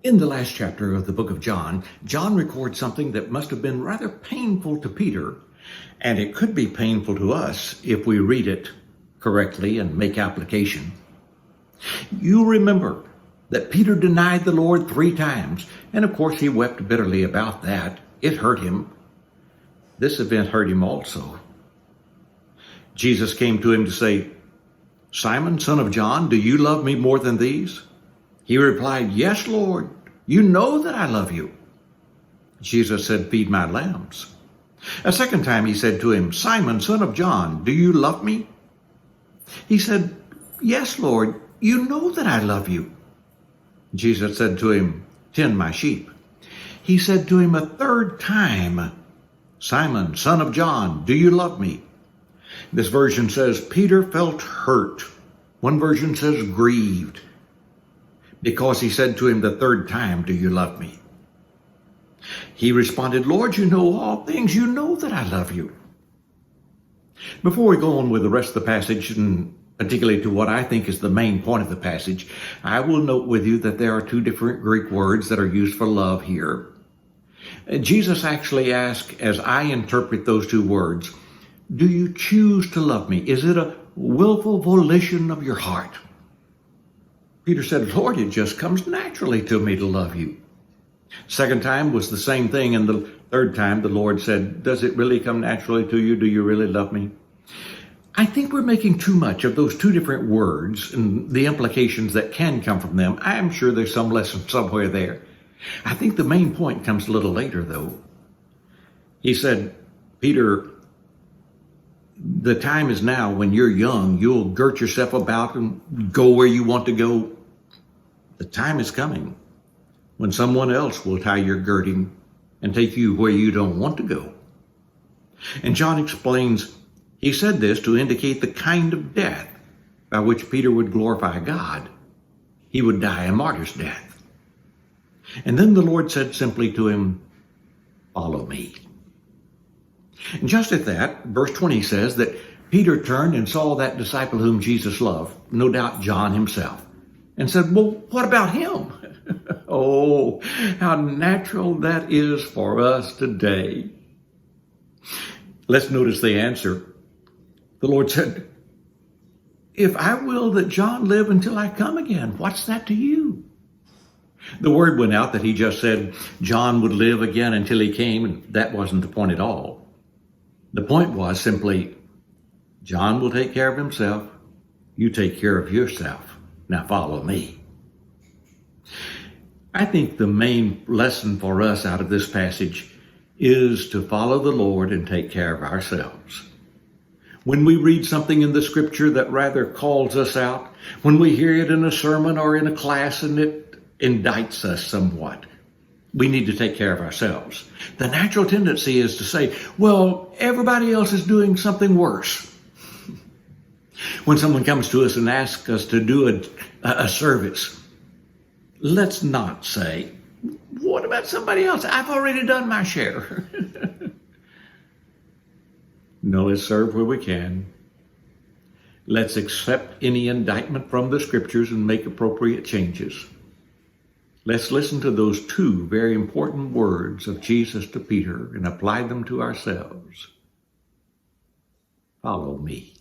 In the last chapter of the book of John, John records something that must have been rather painful to Peter, and it could be painful to us if we read it correctly and make application. You remember that Peter denied the Lord 3 times, and of course he wept bitterly about that. It hurt him. This event hurt him also. Jesus came to him to say, "Simon, son of John, do you love me more than these?" He replied, "Yes, Lord, you know that I love you." Jesus said, "Feed my lambs." A second time he said to him, "Simon, son of John, do you love me?" He said, "Yes, Lord, you know that I love you." Jesus said to him, "Tend my sheep." He said to him a third time, "Simon, son of John, do you love me?" This version says Peter felt hurt. One version says grieved, because he said to him the third time, "Do you love me?" He responded, "Lord, you know all things. You know that I love you." Before we go on with the rest of the passage, and particularly to what I think is the main point of the passage, I will note with you that there are 2 different Greek words that are used for love here. Jesus actually asked, as I interpret those 2 words, do you choose to love me? Is it a willful volition of your heart? Peter said, "Lord, it just comes naturally to me to love you." Second time was the same thing, and the third time the Lord said, "Does it really come naturally to you? Do you really love me?" I think we're making too much of those 2 different words and the implications that can come from them. I'm sure there's some lesson somewhere there. I think the main point comes a little later, though. He said, "Peter, the time is now when you're young. You'll girt yourself about and go where you want to go. The time is coming when someone else will tie your girding and take you where you don't want to go." And John explains, he said this to indicate the kind of death by which Peter would glorify God. He would die a martyr's death. And then the Lord said simply to him, "Follow me." And just at that, verse 20 says that Peter turned and saw that disciple whom Jesus loved, no doubt John himself, and said, "Well, what about him?" Oh, how natural that is for us today. Let's notice the answer. The Lord said, "If I will that John live until I come again, what's that to you?" The word went out that he just said John would live again until he came, and that wasn't the point at all. The point was simply, John will take care of himself. You take care of yourself. Now follow me. I think the main lesson for us out of this passage is to follow the Lord and take care of ourselves. When we read something in the scripture that rather calls us out, when we hear it in a sermon or in a class and it indicts us somewhat, we need to take care of ourselves. The natural tendency is to say, well, everybody else is doing something worse. When someone comes to us and asks us to do a service, let's not say, what about somebody else? I've already done my share. No, let's serve where we can. Let's accept any indictment from the scriptures and make appropriate changes. Let's listen to those 2 very important words of Jesus to Peter and apply them to ourselves. Follow me.